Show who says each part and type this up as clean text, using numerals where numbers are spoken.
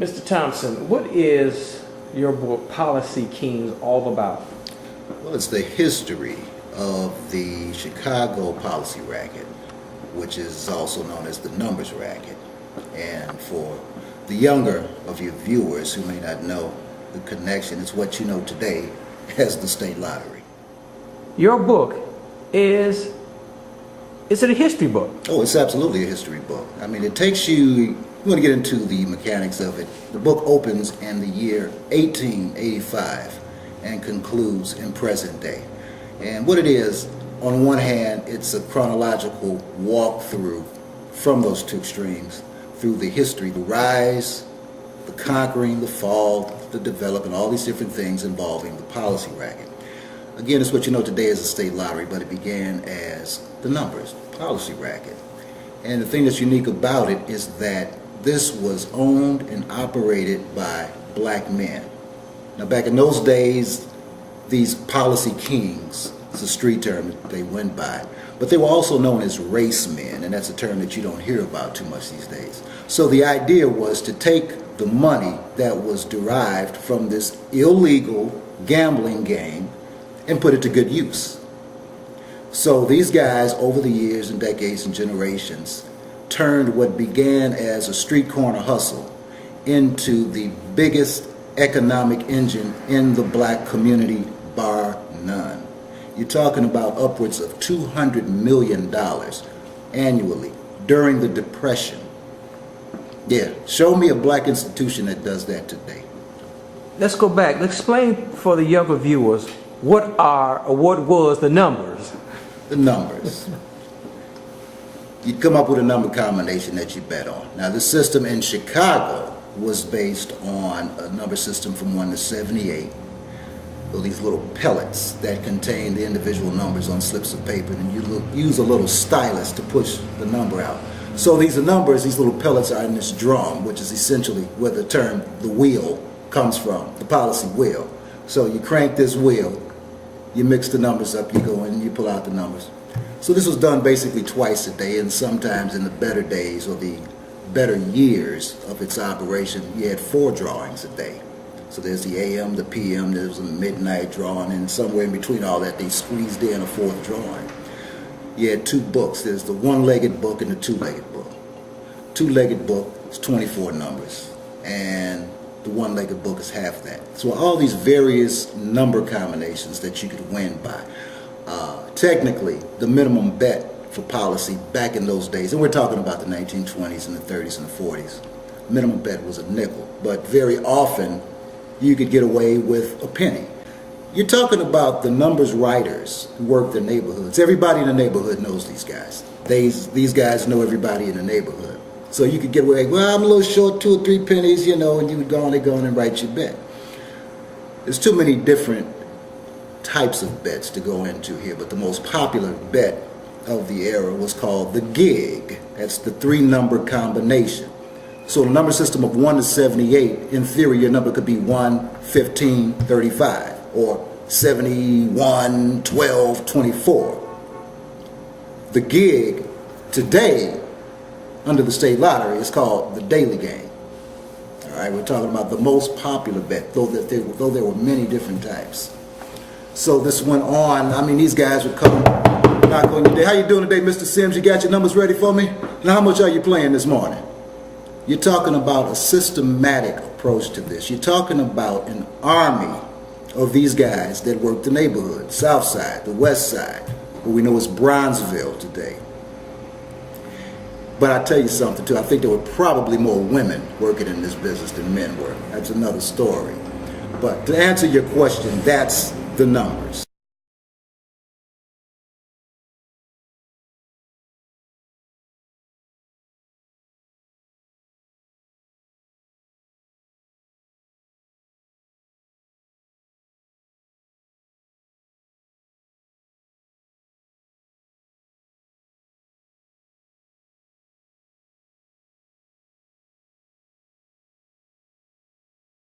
Speaker 1: Mr. Thompson, what is your book, Policy Kings, all about?
Speaker 2: Well, it's the history of the Chicago policy racket, which is also known as the numbers racket. And for the younger of your viewers who may not know the connection, it's what you know today as the state lottery.
Speaker 1: Your book is it a history book?
Speaker 2: Oh, it's absolutely a history book. I mean, it takes you want to get into the mechanics of it. The book opens in the year 1885 and concludes in present day. And what it is, on one hand, it's a chronological walkthrough from those two extremes through the history, the rise, the conquering, the fall, the development, all these different things involving the policy racket. Again, it's what you know today as a state lottery, but it began as the numbers, policy racket. And the thing that's unique about it is that this was owned and operated by black men. Now, back in those days, these policy kings, it's a street term that they went by, but they were also known as race men, and that's a term that you don't hear about too much these days. So the idea was to take the money that was derived from this illegal gambling game and put it to good use. So these guys, over the years and decades and generations, turned what began as a street corner hustle into the biggest economic engine in the black community, bar none. You're talking about upwards of $200 million annually during the Depression. Yeah, show me a black institution that does that today.
Speaker 1: Let's go back. Let's explain for the younger viewers what was the numbers.
Speaker 2: The numbers. You'd come up with a number combination that you bet on. Now, this system in Chicago was based on a number system from 1 to 78. So these little pellets that contain the individual numbers on slips of paper, and you use a little stylus to push the number out. So these are numbers, these little pellets are in this drum, which is essentially where the term the wheel comes from, the policy wheel. So you crank this wheel, you mix the numbers up, you go in and you pull out the numbers. So this was done basically twice a day, and sometimes in the better days or the better years of its operation, you had 4 drawings a day. So there's the AM, the PM, there's a midnight drawing, and somewhere in between all that, they squeezed in a 4th drawing. You had 2 books. There's the one-legged book and the two-legged book. Two-legged book is 24 numbers, and the one-legged book is half that. So all these various number combinations that you could win by. Technically, the minimum bet for policy back in those days, and we're talking about the 1920s and the 30s and the 40s, minimum bet was a nickel, but very often you could get away with a penny. You're talking about the numbers writers who work the neighborhoods. Everybody in the neighborhood knows these guys. These guys know everybody in the neighborhood. So you could get away, well, I'm a little short, 2 or 3 pennies, and you would go on and write your bet. There's too many different types of bets to go into here, but the most popular bet of the era was called the gig. That's the 3-number combination. So the number system of 1 to 78, in theory, your number could be 1, 15, 35, or 71, 12, 24. The gig today, under the state lottery, is called the daily game. All right, we're talking about the most popular bet, though there were many different types. So this went on. I mean, these guys would come, knock on your day. How you doing today, Mr. Sims? You got your numbers ready for me? Now, how much are you playing this morning? You're talking about a systematic approach to this. You're talking about an army of these guys that work the neighborhood, South Side, the West Side, what we know as Bronzeville today. But I tell you something too, I think there were probably more women working in this business than men were. That's another story. But to answer your question, that's the numbers.